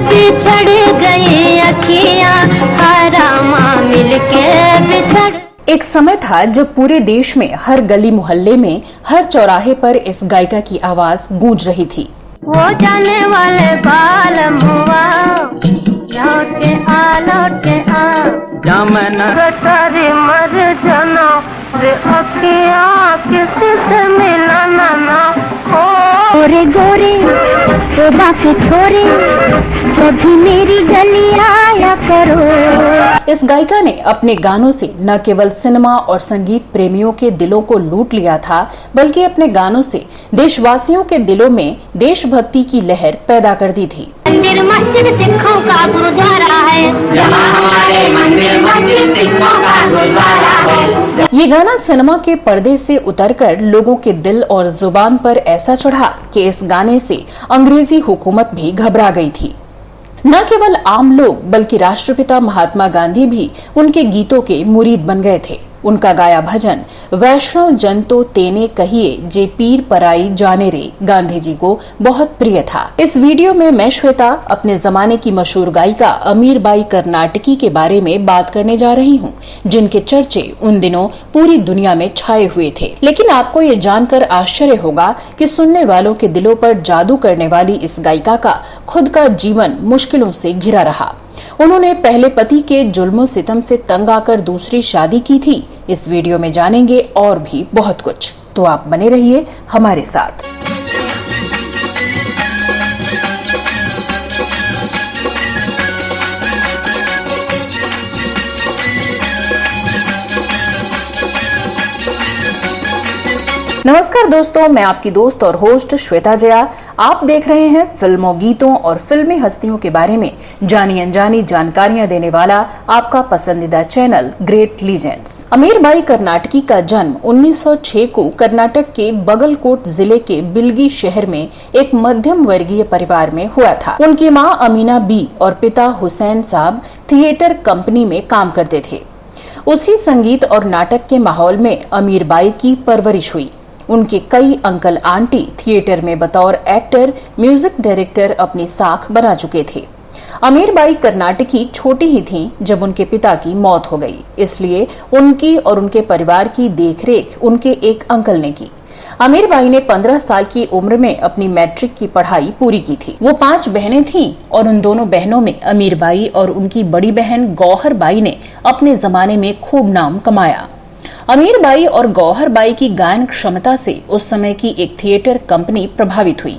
बिछड़ गई अखियां, हरामा मिलके बिछड़। एक समय था जब पूरे देश में हर गली मोहल्ले में हर चौराहे पर इस गायिका की आवाज गूंज रही थी। वो जाने वाले बाल मुआ, लौट के आ, लौट के आ। मर जाना रे अखियां, किसी से मिलना ना हो। गोरे गोरे तो बाकी छोरे, कभी मेरी गली आया करो। इस गायिका ने अपने गानों से न केवल सिनेमा और संगीत प्रेमियों के दिलों को लूट लिया था, बल्कि अपने गानों से देशवासियों के दिलों में देशभक्ति की लहर पैदा कर दी थी। मंदिर मस्जिद सिखों का गुरुद्वारा है, जहाँ हमारे मंदिर मस्जिद सिखों का गुरुद्वारा है। ये गाना सिनेमा के पर्दे से उतरकर लोगों के दिल और जुबान पर ऐसा चढ़ा कि इस गाने से अंग्रेजी हुकूमत भी घबरा गई थी। न केवल आम लोग बल्कि राष्ट्रपिता महात्मा गांधी भी उनके गीतों के मुरीद बन गए थे। उनका गाया भजन वैष्णव जन तो तेने कहिए जे पीर पराई जाने रे गांधी जी को बहुत प्रिय था। इस वीडियो में मैं श्वेता अपने जमाने की मशहूर गायिका अमीरबाई कर्नाटकी के बारे में बात करने जा रही हूँ, जिनके चर्चे उन दिनों पूरी दुनिया में छाए हुए थे। लेकिन आपको ये जानकर आश्चर्य होगा कि सुनने वालों के दिलों पर जादू करने वाली इस गायिका का खुद का जीवन मुश्किलों से घिरा रहा। उन्होंने पहले पति के जुल्मों सितम से तंग आकर दूसरी शादी की थी। इस वीडियो में जानेंगे और भी बहुत कुछ, तो आप बने रहिए हमारे साथ। नमस्कार दोस्तों, मैं आपकी दोस्त और होस्ट श्वेता जया। आप देख रहे हैं फिल्मों, गीतों और फिल्मी हस्तियों के बारे में जानी अनजानी जानकारियां देने वाला आपका पसंदीदा channel great legends. Amirbai Karnataki का जन्म 1906 को कर्नाटक के बगलकोट जिले के बिलगी शहर में एक मध्यम वर्गीय परिवार में हुआ था। उनकी मां अमीना बी और पिता हुसैन साहब थिएटर कंपनी में काम करते थे। उसी संगीत और नाटक के माहौल में अमीरबाई की परवरिश हुई। उनके कई अंकल आंटी थिएटर में बतौर एक्टर, म्यूजिक डायरेक्टर अपनी साख बना चुके थे। अमीरबाई कर्नाटकी छोटी ही थीं जब उनके पिता की मौत हो गई, इसलिए उनकी और उनके परिवार की देखरेख उनके एक अंकल ने की। अमीरबाई ने 15 साल की उम्र में अपनी मैट्रिक की पढ़ाई पूरी की थी। वो 5 बहनें थीं और उन दोनों बहनों में अमीरबाई और उनकी बड़ी बहन गौहरबाई ने अपने जमाने में खूब नाम कमाया। अमीरबाई और गौहरबाई की गायन क्षमता से उस समय की एक थिएटर कंपनी प्रभावित हुई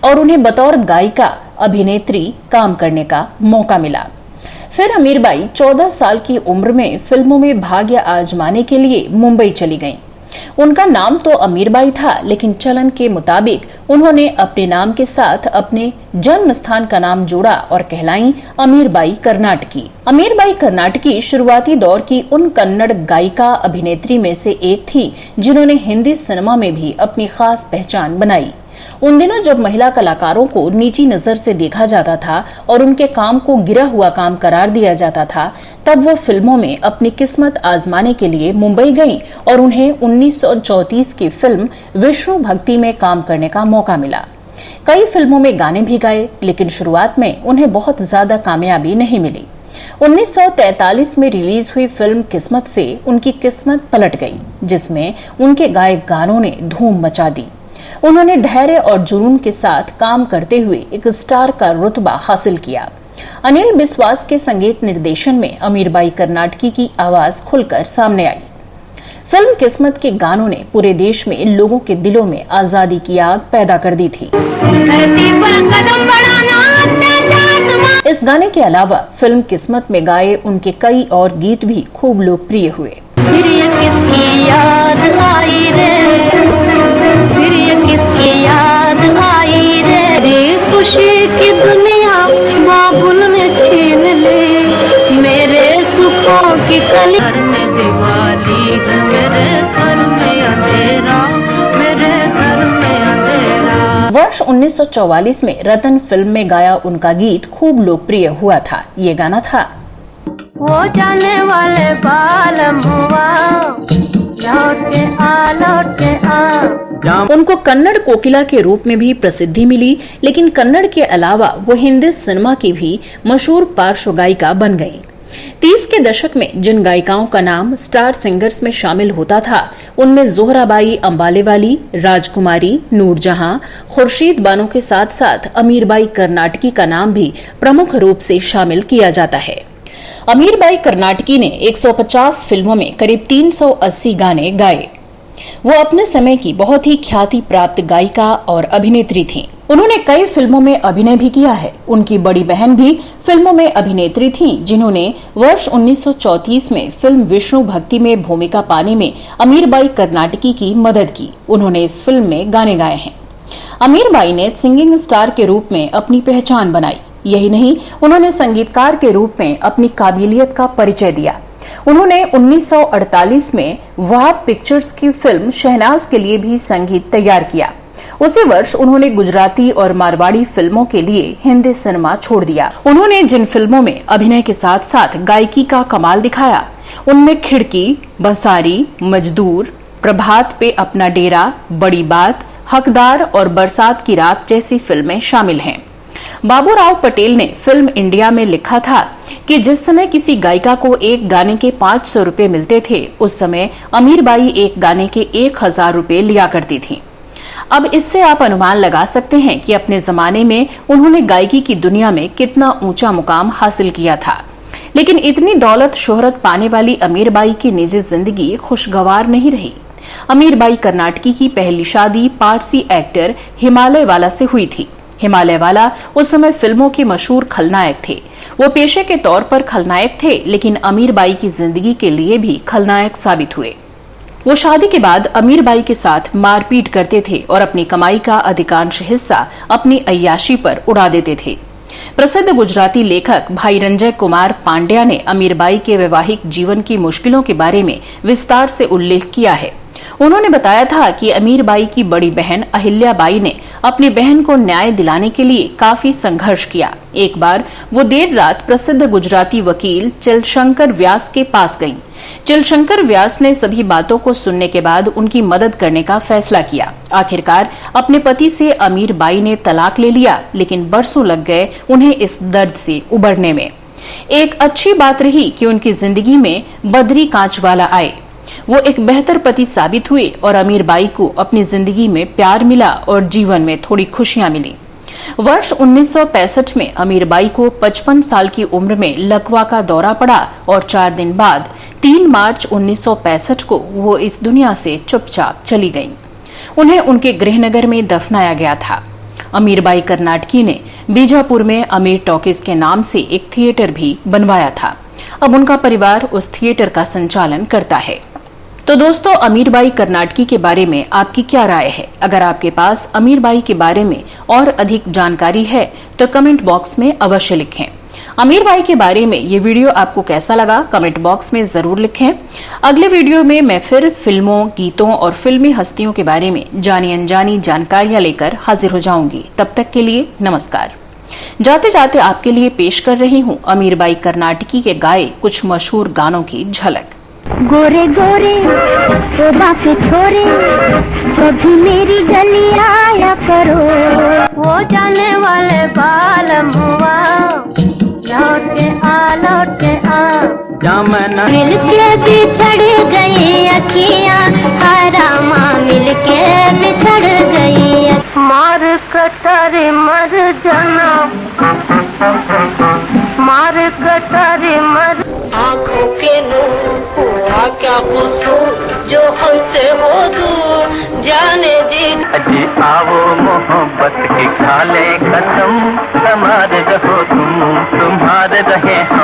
और उन्हें बतौर गायिका, अभिनेत्री काम करने का मौका मिला। फिर अमीरबाई 14 साल की उम्र में फिल्मों में भाग्य आजमाने के लिए मुंबई चली गईं। उनका नाम तो अमीरबाई था, लेकिन चलन के मुताबिक उन्होंने अपने नाम के साथ अपने जन्म स्थान का नाम जोड़ा और कहलाई अमीरबाई कर्नाटकी। अमीरबाई कर्नाटकी शुरुआती दौर की उन कन्नड़ गायिका अभिनेत्री में से एक थी जिन्होंने हिंदी सिनेमा में भी अपनी खास पहचान बनाई। उन दिनों जब महिला कलाकारों को नीची नजर से देखा जाता था और उनके काम को गिरा हुआ काम करार दिया जाता था, तब वो फिल्मों में अपनी किस्मत आजमाने के लिए मुंबई गईं और उन्हें 1934 की फिल्म विष्णु भक्ति में काम करने का मौका मिला। कई फिल्मों में गाने भी गाए, लेकिन शुरुआत में उन्हें बहुत ज्यादा कामयाबी नहीं मिली। 1943 में रिलीज हुई फिल्म किस्मत से उनकी किस्मत पलट गई, जिसमें उनके गाए गानों ने धूम मचा दी। उन्होंने धैर्य और जुनून के साथ काम करते हुए एक स्टार का रुतबा हासिल किया। अनिल बिस्वास के संगीत निर्देशन में अमीरबाई कर्नाटकी की आवाज खुलकर सामने आई। फिल्म किस्मत के गानों ने पूरे देश में लोगों के दिलों में आजादी की आग पैदा कर दी थी। इस गाने के अलावा फिल्म किस्मत में गाए उनके कई और गीत भी खूब लोकप्रिय हुए। खुशी की दुनिया बाबुल में छीन ले, मेरे सुखों की कली। घर में दिवाली है, मेरे घर में अंधेरा, मेरे घर में अंधेरा। वर्ष 1944 में रतन फिल्म में गाया उनका गीत खूब लोकप्रिय हुआ था। ये गाना था, वो जाने वाले बाल मुआ, लौट के आ लौट के आ। उनको कन्नड़ कोकिला के रूप में भी प्रसिद्धि मिली, लेकिन कन्नड़ के अलावा वो हिंदी सिनेमा की भी मशहूर पार्श्व गायिका बन गईं। 30 के दशक में जिन गायिकाओं का नाम स्टार सिंगर्स में शामिल होता था, उनमें जोहराबाई अंबालेवाली, राजकुमारी, नूरजहां, खुर्शीद बानो के साथ साथ अमीरबाई कर्नाटकी का नाम भी प्रमुख रूप से शामिल किया जाता है। अमीरबाई कर्नाटकी ने 150 फिल्मों में करीब 380 गाने गाए। वो अपने समय की बहुत ही ख्याति प्राप्त गायिका और अभिनेत्री थीं। उन्होंने कई फिल्मों में अभिनय भी किया है। उनकी बड़ी बहन भी फिल्मों में अभिनेत्री थीं, जिन्होंने वर्ष 1934 में फिल्म विष्णु भक्ति में भूमिका पाने में अमीरबाई कर्नाटकी की मदद की। उन्होंने इस फिल्म में गाने गाए हैं। अमीरबाई ने सिंगिंग स्टार के रूप में अपनी पहचान बनाई। यही नहीं, उन्होंने संगीतकार के रूप में अपनी काबिलियत का परिचय दिया। उन्होंने 1948 में वहाब पिक्चर्स की फिल्म शहनाज के लिए भी संगीत तैयार किया। उसी वर्ष उन्होंने गुजराती और मारवाड़ी फिल्मों के लिए हिंदी सिनेमा छोड़ दिया। उन्होंने जिन फिल्मों में अभिनय के साथ साथ गायकी का कमाल दिखाया, उनमें खिड़की, बसारी, मजदूर, प्रभात पे अपना डेरा, बड़ी बात, हकदार और बरसात की रात जैसी फिल्में शामिल हैं। बाबूराव पटेल ने फिल्म इंडिया में लिखा था कि जिस समय किसी गायिका को एक गाने के 500 रुपए मिलते थे, उस समय अमीरबाई एक गाने के 1000 रुपए लिया करती थी। अब इससे आप अनुमान लगा सकते हैं कि अपने जमाने में उन्होंने गायकी की दुनिया में कितना ऊंचा मुकाम हासिल किया था। लेकिन इतनी दौलत शोहरत पाने वाली अमीरबाई की निजी जिंदगी खुशगवार नहीं रही। अमीरबाई कर्नाटकी की पहली शादी पारसी एक्टर हिमालय वाला से हुई थी। हिमालय वाला उस समय फिल्मों के मशहूर खलनायक थे। वो पेशे के तौर पर खलनायक थे, लेकिन अमीरबाई की जिंदगी के लिए भी खलनायक साबित हुए। वो शादी के बाद अमीरबाई के साथ मारपीट करते थे और अपनी कमाई का अधिकांश हिस्सा अपनी अय्याशी पर उड़ा देते थे। प्रसिद्ध गुजराती लेखक भाई रंजय कुमार पांड्या ने अमीरबाई के वैवाहिक जीवन की मुश्किलों के बारे में विस्तार से उल्लेख किया है। उन्होंने बताया था कि अमीरबाई की बड़ी बहन अहिल्याबाई ने अपनी बहन को न्याय दिलाने के लिए काफी संघर्ष किया। एक बार वो देर रात प्रसिद्ध गुजराती वकील चिलशंकर व्यास के पास गईं। चिलशंकर व्यास ने सभी बातों को सुनने के बाद उनकी मदद करने का फैसला किया। आखिरकार अपने पति से अमीरबाई ने तलाक ले लिया, लेकिन बरसों लग गए उन्हें इस दर्द से उबरने में। एक अच्छी बात रही कि उनकी जिंदगी में बद्री कांचवाला आए। वो एक बेहतर पति साबित हुए और अमीरबाई को अपनी जिंदगी में प्यार मिला और जीवन में थोड़ी खुशियां मिली। वर्ष 1965 में अमीरबाई को 55 साल की उम्र में लकवा का दौरा पड़ा और 4 दिन बाद 3 मार्च 1965 को वो इस दुनिया से चुपचाप चली गईं। उन्हें उनके गृहनगर में दफनाया गया था। अमीरबाई कर्नाटकी ने बीजापुर में अमीर टॉकीज के नाम से एक थिएटर भी बनवाया था। अब उनका परिवार उस थिएटर का संचालन करता है। तो दोस्तों, अमीरबाई कर्नाटकी के बारे में आपकी क्या राय है? अगर आपके पास अमीरबाई के बारे में और अधिक जानकारी है तो कमेंट बॉक्स में अवश्य लिखें। अमीरबाई के बारे में ये वीडियो आपको कैसा लगा, कमेंट बॉक्स में जरूर लिखें। अगले वीडियो में मैं फिर फिल्मों, गीतों और फिल्मी हस्तियों के बारे में जानी अनजानी जानकारियां लेकर हाजिर हो जाऊंगी। तब तक के लिए नमस्कार। जाते जाते आपके लिए पेश कर रही हूँ अमीरबाई कर्नाटकी के गाए कुछ मशहूर गानों की झलक। गोरे गोरे शोभा के छोरे, कभी मेरी गली आया करो। वो जाने वाले बाल मुआ, लौट के आ लौट के आ। मिल के बिछड़ गई अखियाँ, हरामा मिल के बिछड़ गई। मार कटारे मर जाना, मार कटारे मर। आँखों के नूर हुआ क्या कसूर, जो हमसे हो दूर जाने दे। अजी आओ मोहब्बत के खाले कसम, हमारे रहो तुम, तुम्हारे रहे हम।